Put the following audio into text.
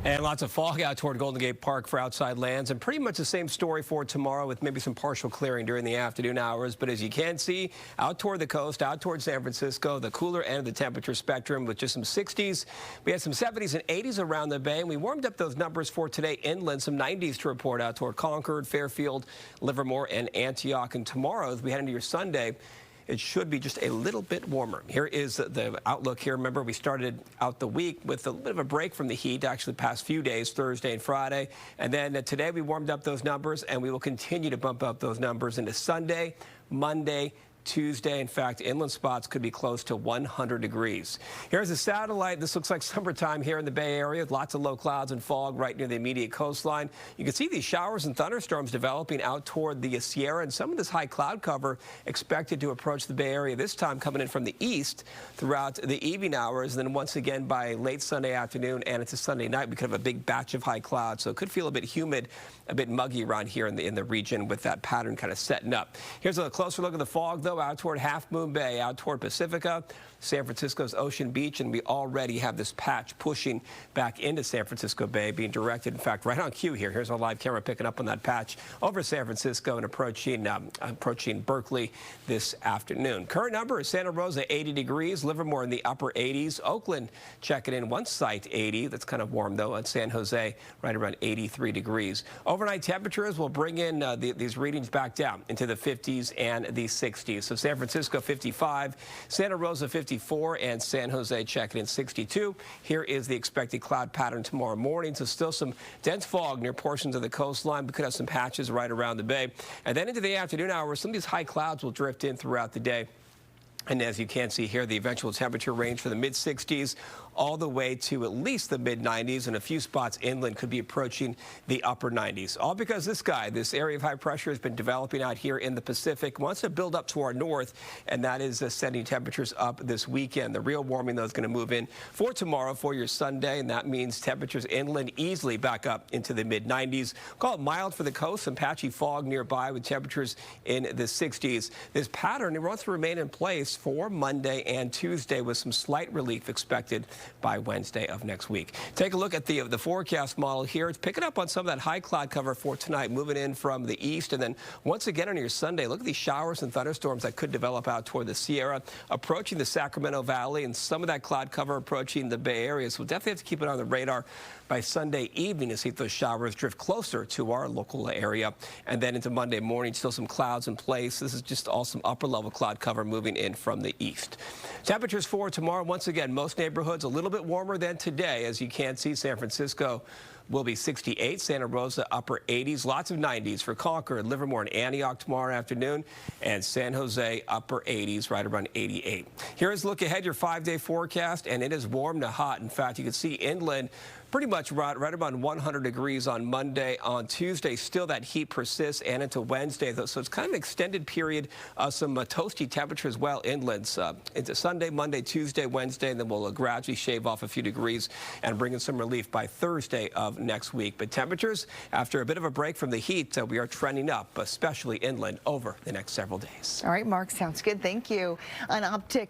And lots of fog out toward Golden Gate Park for outside lands, and pretty much the same story for tomorrow with maybe some partial clearing during the afternoon hours. But as you can see, out toward the coast, out toward San Francisco, the cooler end of the temperature spectrum with just some 60s. We had some 70s and 80s around the bay, and we warmed up those numbers for today inland. Some 90s to report out toward Concord, Fairfield, Livermore, and Antioch. And tomorrow, as we head into your Sunday, it should be just a little bit warmer. Here is the outlook here. Remember, we started out the week with a little bit of a break from the heat, actually the past few days, Thursday and Friday. And then today we warmed up those numbers, and we will continue to bump up those numbers into Sunday, Monday, Tuesday. In fact, inland spots could be close to 100 degrees. Here's a satellite. This looks like summertime here in the Bay Area with lots of low clouds and fog right near the immediate coastline. You can see these showers and thunderstorms developing out toward the Sierra, and some of this high cloud cover expected to approach the Bay Area, this time coming in from the east throughout the evening hours. And then once again by late Sunday afternoon and into Sunday night, we could have a big batch of high clouds. So it could feel a bit humid, a bit muggy around here in the region with that pattern kind of setting up. Here's a closer look at the fog, though, out toward Half Moon Bay, out toward Pacifica, San Francisco's Ocean Beach, and we already have this patch pushing back into San Francisco Bay, being directed, in fact, right on cue here. Here's our live camera picking up on that patch over San Francisco and approaching Berkeley this afternoon. Current number is Santa Rosa, 80 degrees, Livermore in the upper 80s, Oakland checking in one site, 80. That's kind of warm, though, at San Jose, right around 83 degrees. Overnight temperatures will bring in these readings back down into the 50s and the 60s. So San Francisco 55, Santa Rosa 54, and San Jose checking in 62. Here is the expected cloud pattern tomorrow morning. So still some dense fog near portions of the coastline. We could have some patches right around the bay. And then into the afternoon hours, some of these high clouds will drift in throughout the day. And as you can see here, the eventual temperature range for the mid-60s all the way to at least the mid-90s, and a few spots inland could be approaching the upper 90s. All because this area of high pressure has been developing out here in the Pacific, wants to build up to our north, and that is sending temperatures up this weekend. The real warming, though, is going to move in for tomorrow for your Sunday, and that means temperatures inland easily back up into the mid-90s. Call it mild for the coast, some patchy fog nearby with temperatures in the 60s. This pattern wants to remain in place for Monday and Tuesday with some slight relief expected by Wednesday of next week. Take a look at the forecast model here. It's picking up on some of that high cloud cover for tonight, moving in from the east. And then once again on your Sunday, look at these showers and thunderstorms that could develop out toward the Sierra, approaching the Sacramento Valley, and some of that cloud cover approaching the Bay Area. So we'll definitely have to keep it on the radar by Sunday evening to see if those showers drift closer to our local area. And then into Monday morning, still some clouds in place. This is just all some upper level cloud cover moving in from the east. Temperatures for tomorrow, once again, most neighborhoods a little bit warmer than today. As you can see, San Francisco will be 68, Santa Rosa upper 80s, lots of 90s for Concord, Livermore, and Antioch tomorrow afternoon, and San Jose upper 80s, right around 88. Here is a look ahead, your 5-day forecast, and it is warm to hot. In fact, you can see inland pretty much right around 100 degrees on Monday. On Tuesday, still that heat persists, and into Wednesday, though, so it's kind of an extended period of some toasty temperatures well inland. Into Sunday, Monday, Tuesday, Wednesday, and then we'll gradually shave off a few degrees and bring in some relief by Thursday of next week. But temperatures, after a bit of a break from the heat, we are trending up, especially inland, over the next several days. All right, Mark, sounds good. Thank you. An uptick